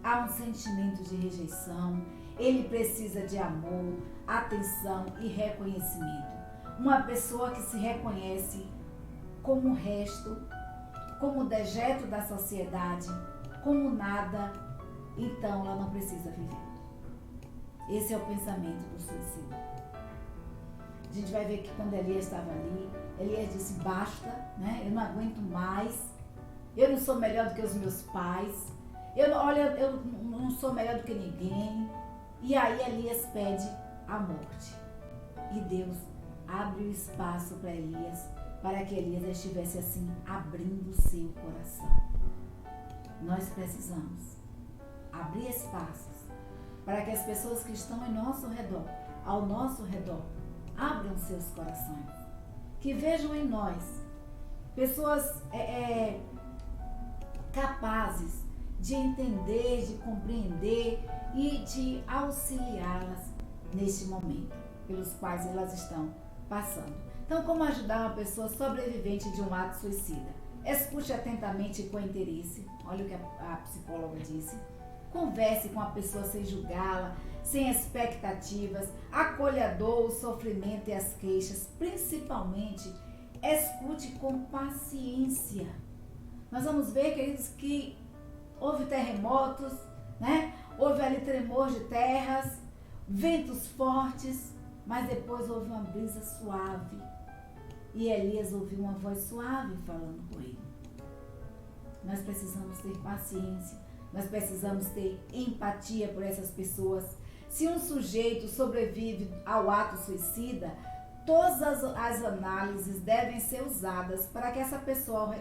Há um sentimento de rejeição, ele precisa de amor, atenção e reconhecimento. Uma pessoa que se reconhece como o resto, como dejeto da sociedade, como nada, então ela não precisa viver. Esse é o pensamento do suicídio. A gente vai ver que quando Elias estava ali, Elias disse, basta, né? Eu não aguento mais, eu não sou melhor do que os meus pais, eu não sou melhor do que ninguém. E aí Elias pede a morte. E Deus abre o espaço para Elias, para que Elias estivesse assim, abrindo o seu coração. Nós precisamos abrir espaços para que as pessoas que estão em nosso redor, ao nosso redor, abram seus corações, que vejam em nós pessoas capazes de entender, de compreender e de auxiliá-las neste momento pelos quais elas estão passando. Então, como ajudar uma pessoa sobrevivente de um ato suicida? Escute atentamente e com interesse, olha o que a psicóloga disse. Converse com a pessoa sem julgá-la, sem expectativas, acolha a dor, o sofrimento e as queixas. Principalmente, escute com paciência. Nós vamos ver, queridos, que houve terremotos, né? Houve ali tremor de terras, ventos fortes, mas depois houve uma brisa suave. E Elias ouviu uma voz suave falando com ele. Nós precisamos ter paciência, nós precisamos ter empatia por essas pessoas. Se um sujeito sobrevive ao ato suicida, todas as análises devem ser usadas para que essa pessoa,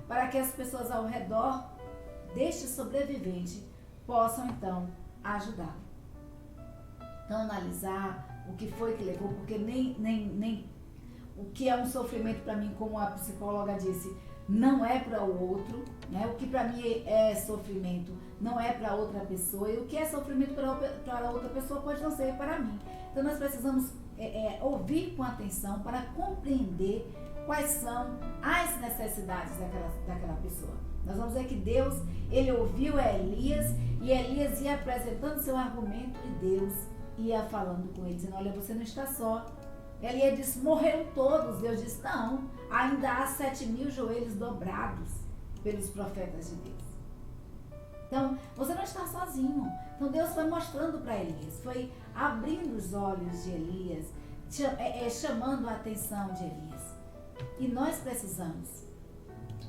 para que as pessoas ao redor deste sobrevivente possam então ajudá-lo. Então analisar o que foi que levou, porque nem o que é um sofrimento para mim, como a psicóloga disse, não é para o outro, né? O que para mim é sofrimento não é para outra pessoa, e o que é sofrimento para outra pessoa pode não ser para mim. Então nós precisamos ouvir com atenção para compreender quais são as necessidades daquela pessoa. Nós vamos ver que Deus, ele ouviu Elias, e Elias ia apresentando seu argumento e Deus ia falando com ele, dizendo, olha, você não está só. Elias disse, morreram todos. Deus disse, não, ainda há 7.000 joelhos dobrados pelos profetas de Deus. Então, você não está sozinho. Então, Deus foi mostrando para Elias, foi abrindo os olhos de Elias, chamando a atenção de Elias. E nós precisamos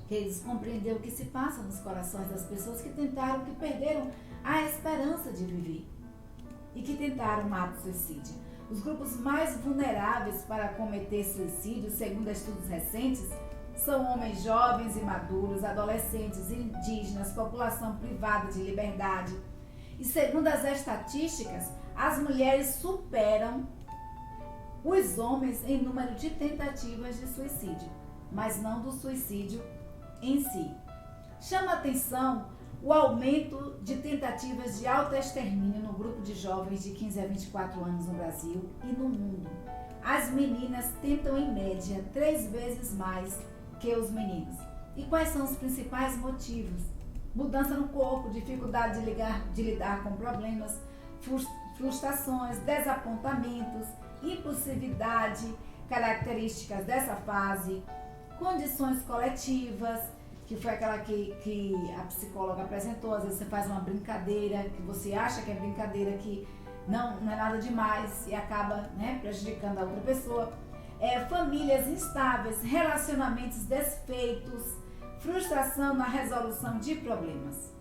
que eles compreendam o que se passa nos corações das pessoas que perderam a esperança de viver e que tentaram um ato de suicídio. Os grupos mais vulneráveis para cometer suicídio, segundo estudos recentes, são homens jovens e maduros, adolescentes, indígenas, população privada de liberdade. E segundo as estatísticas, as mulheres superam os homens em número de tentativas de suicídio, mas não do suicídio em si. Chama atenção o aumento de tentativas de autoextermínio no grupo de jovens de 15 a 24 anos no Brasil e no mundo. As meninas tentam, em média, 3 vezes mais que os meninos. E quais são os principais motivos? Mudança no corpo, dificuldade de lidar com problemas, frustrações, desapontamentos, impulsividade, características dessa fase, condições coletivas, que foi aquela que a psicóloga apresentou. Às vezes você faz uma brincadeira, que você acha que é brincadeira, que não é nada demais e acaba, né, prejudicando a outra pessoa. Famílias instáveis, relacionamentos desfeitos, frustração na resolução de problemas.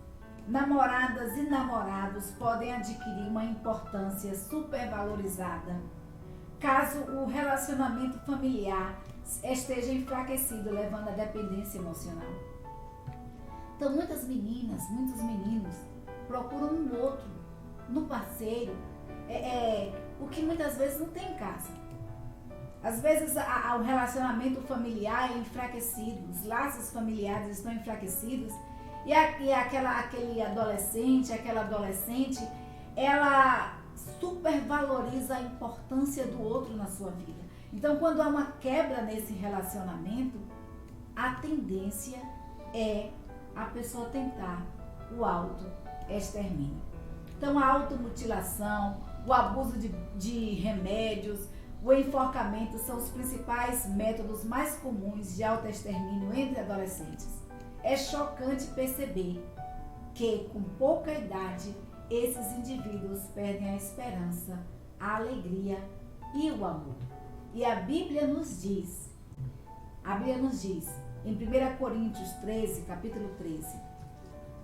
Namoradas e namorados podem adquirir uma importância supervalorizada caso o relacionamento familiar esteja enfraquecido, levando à dependência emocional. Então, muitas meninas, muitos meninos procuram um outro, no parceiro, o que muitas vezes não tem em casa. Às vezes o relacionamento familiar é enfraquecido, os laços familiares estão enfraquecidos e aquele adolescente, aquela adolescente, ela supervaloriza a importância do outro na sua vida. Então, quando há uma quebra nesse relacionamento, a tendência é a pessoa tentar o autoextermínio. Então, a automutilação, o abuso de remédios, o enforcamento são os principais métodos mais comuns de autoextermínio entre adolescentes. É chocante perceber que, com pouca idade, esses indivíduos perdem a esperança, a alegria e o amor. E a Bíblia nos diz, em 1 Coríntios 13, capítulo 13,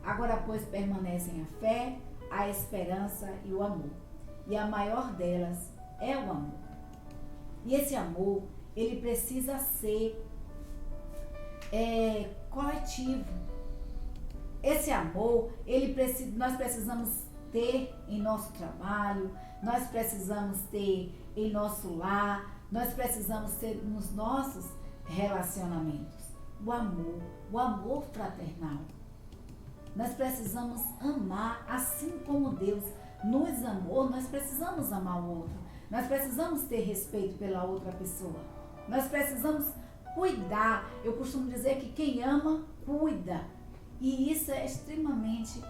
agora, pois, permanecem a fé, a esperança e o amor. E a maior delas é o amor. E esse amor, ele precisa ser coletivo. Esse amor, nós precisamos ter em nosso trabalho, nós precisamos ter em nosso lar, nós precisamos ter nos nossos relacionamentos. O amor fraternal. Nós precisamos amar assim como Deus nos amou, nós precisamos amar o outro. Nós precisamos ter respeito pela outra pessoa. Nós precisamos cuidar. Eu costumo dizer que quem ama, cuida. E isso é extremamente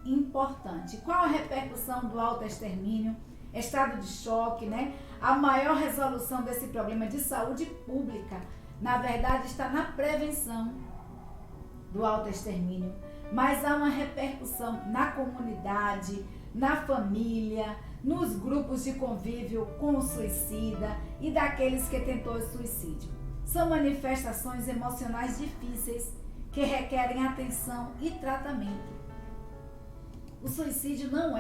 importante. Qual a repercussão do autoextermínio? Estado de choque, né? A maior resolução desse problema de saúde pública, na verdade, está na prevenção do autoextermínio. Mas há uma repercussão na comunidade, na família, nos grupos de convívio com o suicida e daqueles que tentou o suicídio. São manifestações emocionais difíceis que requerem atenção e tratamento. O suicídio não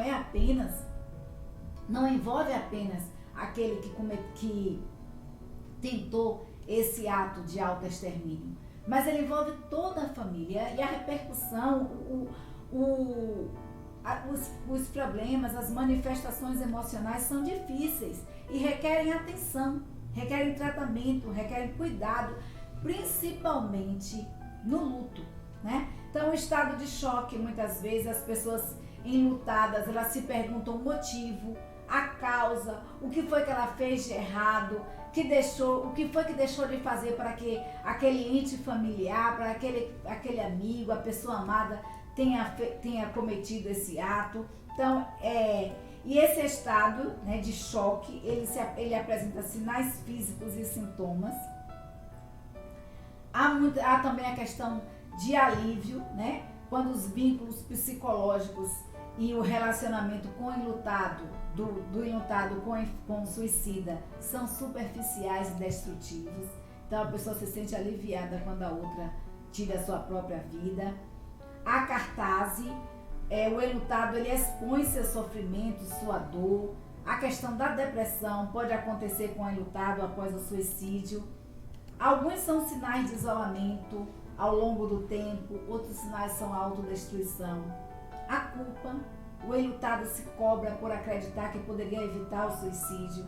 envolve apenas aquele que tentou esse ato de autoextermínio, mas ele envolve toda a família e a repercussão, os problemas, as manifestações emocionais são difíceis e requerem atenção, requerem tratamento, requerem cuidado, principalmente no luto, né? Então, o estado de choque, muitas vezes, as pessoas enlutadas, elas se perguntam o motivo, a causa, o que foi que ela fez de errado, o que foi que deixou de fazer para que aquele ente familiar, para aquele amigo, a pessoa amada tenha cometido esse ato. Então, e esse estado, né, de choque, ele apresenta sinais físicos e sintomas. Há também a questão de alívio, né? Quando os vínculos psicológicos e o relacionamento com o enlutado, do enlutado com o suicida, são superficiais e destrutivos. Então a pessoa se sente aliviada quando a outra tira a sua própria vida. A cartase, o enlutado, ele expõe seu sofrimento, sua dor. A questão da depressão pode acontecer com o enlutado após o suicídio. Alguns são sinais de isolamento ao longo do tempo, outros sinais são a autodestruição. A culpa, o enlutado se cobra por acreditar que poderia evitar o suicídio.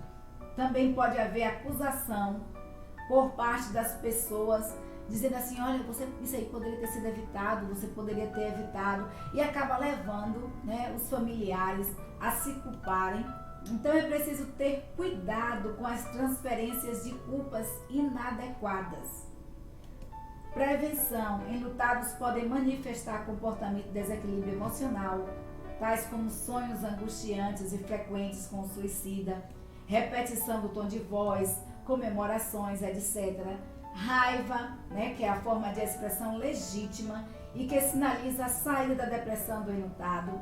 Também pode haver acusação por parte das pessoas, dizendo assim, olha, isso aí poderia ter sido evitado, você poderia ter evitado, e acaba levando, né, os familiares a se culparem. Então é preciso ter cuidado com as transferências de culpas inadequadas. Prevenção. Enlutados podem manifestar comportamento de desequilíbrio emocional, tais como sonhos angustiantes e frequentes com o suicida, repetição do tom de voz, comemorações, etc. Raiva, né, que é a forma de expressão legítima e que sinaliza a saída da depressão do enlutado.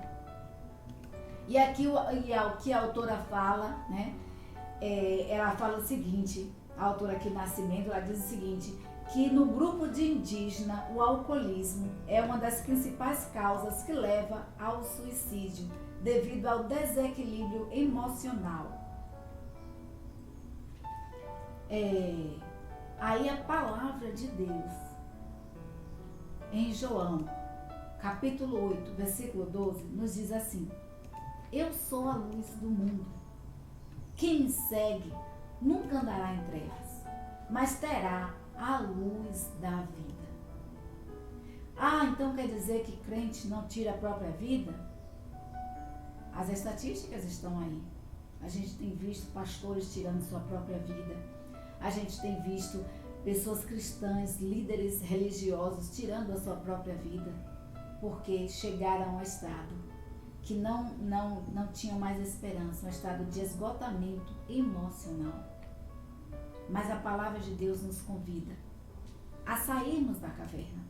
E aqui o que a autora fala, né, ela fala o seguinte, a autora aqui Nascimento, ela diz o seguinte, que no grupo de indígena o alcoolismo é uma das principais causas que leva ao suicídio, devido ao desequilíbrio emocional. Aí a palavra de Deus, em João, capítulo 8, versículo 12, nos diz assim: eu sou a luz do mundo. Quem me segue nunca andará em trevas, mas terá a luz da vida. Então quer dizer que crente não tira a própria vida? As estatísticas estão aí. A gente tem visto pastores tirando sua própria vida. A gente tem visto pessoas cristãs, líderes religiosos tirando a sua própria vida, porque chegaram ao estado que não tinham mais esperança, um estado de esgotamento emocional. Mas a palavra de Deus nos convida a sairmos da caverna.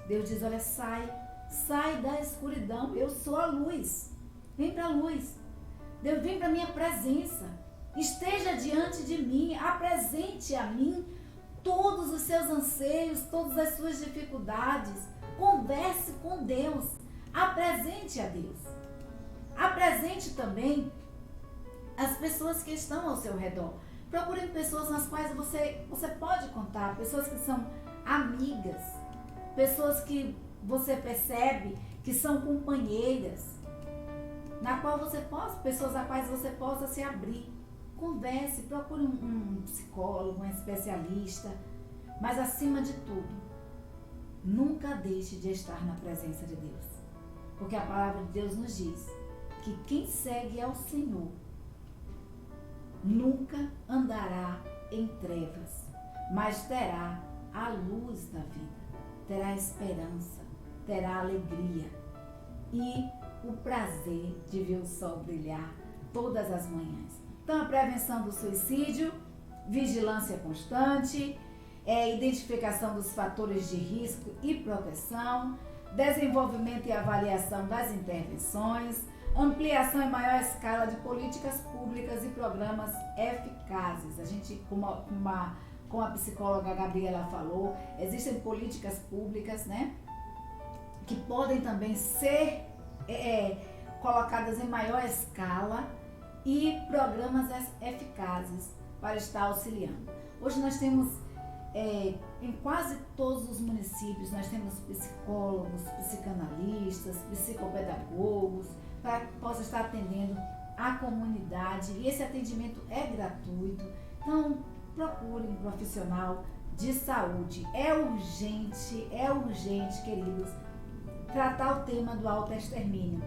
Deus diz: olha, sai da escuridão, eu sou a luz, vem para a luz. Deus, vem para a minha presença, esteja diante de mim, apresente a mim todos os seus anseios, todas as suas dificuldades, converse com Deus, apresente a Deus, apresente também as pessoas que estão ao seu redor. Procure pessoas nas quais você pode contar, pessoas que são amigas, pessoas que você percebe que são companheiras, pessoas a quais você possa se abrir. Converse, procure um psicólogo, um especialista, mas acima de tudo, nunca deixe de estar na presença de Deus, porque a palavra de Deus nos diz que quem segue ao Senhor nunca andará em trevas, mas terá a luz da vida, terá esperança, terá alegria e o prazer de ver o sol brilhar todas as manhãs. Então, a prevenção do suicídio, vigilância constante, identificação dos fatores de risco e proteção, desenvolvimento e avaliação das intervenções, ampliação em maior escala de políticas públicas e programas eficazes. A gente, como a psicóloga Gabriela falou, existem políticas públicas, né, que podem também ser colocadas em maior escala e programas eficazes para estar auxiliando. Hoje nós temos, em quase todos os municípios, nós temos psicólogos, psicanalistas, psicopedagogos, para que possa estar atendendo a comunidade, e esse atendimento é gratuito. Então, procure um profissional de saúde. É urgente, queridos, tratar o tema do autoextermínio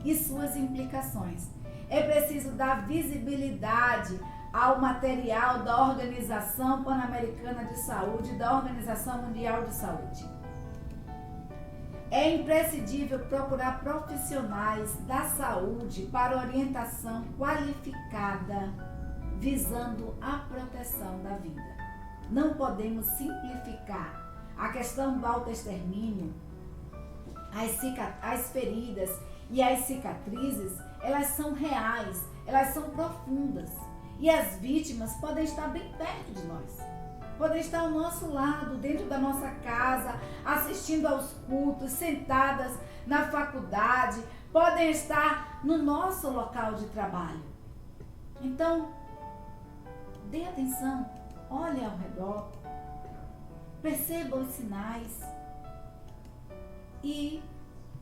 e suas implicações. É preciso dar visibilidade ao material da Organização Pan-Americana de Saúde e da Organização Mundial de Saúde. É imprescindível procurar profissionais da saúde para orientação qualificada, visando a proteção da vida. Não podemos simplificar a questão do autoextermínio. As feridas e as cicatrizes, elas são reais, elas são profundas. E as vítimas podem estar bem perto de nós. Podem estar ao nosso lado, dentro da nossa casa, assistindo aos cultos, sentadas na faculdade, podem estar no nosso local de trabalho. Então, dê atenção, olhe ao redor, perceba os sinais e,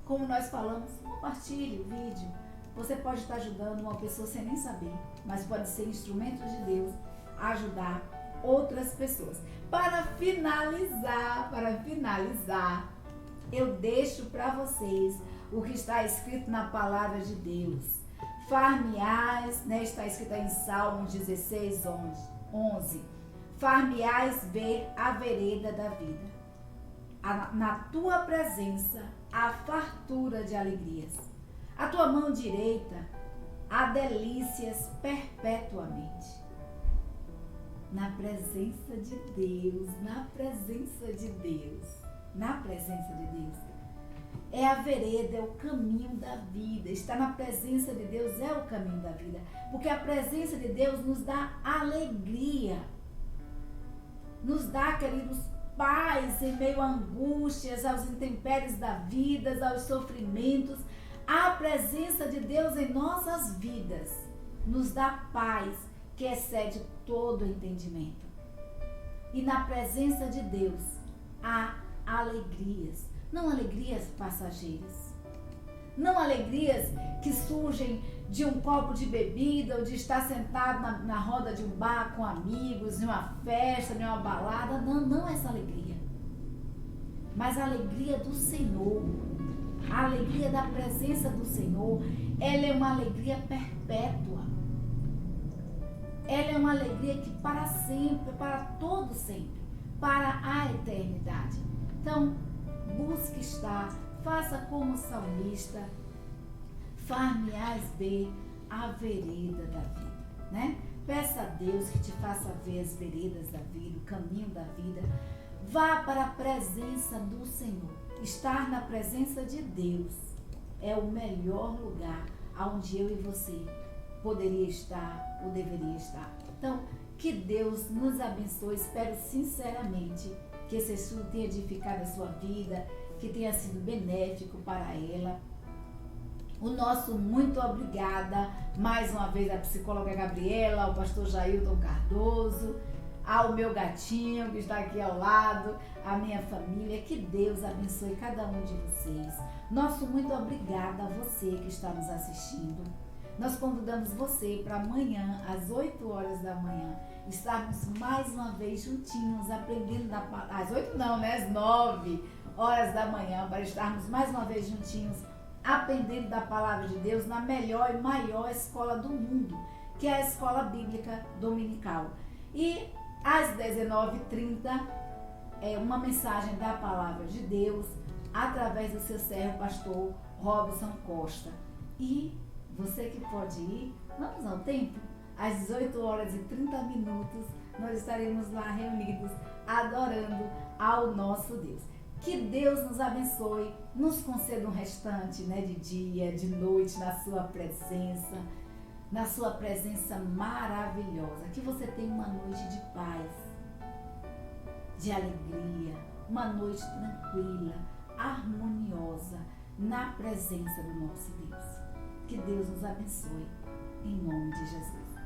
como nós falamos, compartilhe o vídeo. Você pode estar ajudando uma pessoa sem nem saber, mas pode ser instrumento de Deus a ajudar outras pessoas. Para finalizar, eu deixo para vocês o que está escrito na palavra de Deus. Far-me-ás, né, está escrito em Salmos 16, 11. Far-me-ás ver a vereda da vida. Na tua presença há fartura de alegrias. A tua mão direita há delícias perpetuamente. Na presença de Deus, é a vereda, é o caminho da vida. Estar na presença de Deus é o caminho da vida, porque a presença de Deus nos dá alegria, nos dá, queridos, paz em meio a angústias, aos intempéries da vida, aos sofrimentos. A presença de Deus em nossas vidas nos dá paz que excede todo entendimento. E na presença de Deus há alegrias, não alegrias passageiras, não alegrias que surgem de um copo de bebida ou de estar sentado na roda de um bar com amigos, em uma festa, em uma balada. Não essa alegria, mas a alegria do Senhor, a alegria da presença do Senhor. Ela é uma alegria perpétua, ela é uma alegria que para sempre, para todo sempre, para a eternidade. Então, busque estar, faça como o salmista, far-me-ás ver a vereda da vida, né? Peça a Deus que te faça ver as veredas da vida, o caminho da vida. Vá para a presença do Senhor. Estar na presença de Deus é o melhor lugar onde eu e você poderia estar ou deveria estar. Então, que Deus nos abençoe. Espero sinceramente que esse estudo tenha edificado a sua vida, que tenha sido benéfico para ela. O nosso muito obrigada mais uma vez à psicóloga Gabriela, ao pastor Jailton Cardoso, ao meu gatinho que está aqui ao lado, à minha família. Que Deus abençoe cada um de vocês. Nosso muito obrigada a você que está nos assistindo. Nós convidamos você para amanhã, às 8 horas da manhã, estarmos mais uma vez juntinhos, aprendendo da palavra. Às 8 não, né? Às 9 horas da manhã, para estarmos mais uma vez juntinhos, aprendendo da palavra de Deus na melhor e maior escola do mundo, que é a Escola Bíblica Dominical. E às 19h30, uma mensagem da palavra de Deus, através do seu servo, pastor Robson Costa. E você que pode ir, vamos ao templo, às 18h30, nós estaremos lá reunidos, adorando ao nosso Deus. Que Deus nos abençoe, nos conceda um restante, né, de dia, de noite, na sua presença maravilhosa. Que você tenha uma noite de paz, de alegria, uma noite tranquila, harmoniosa, na presença do nosso Deus. Que Deus nos abençoe, em nome de Jesus.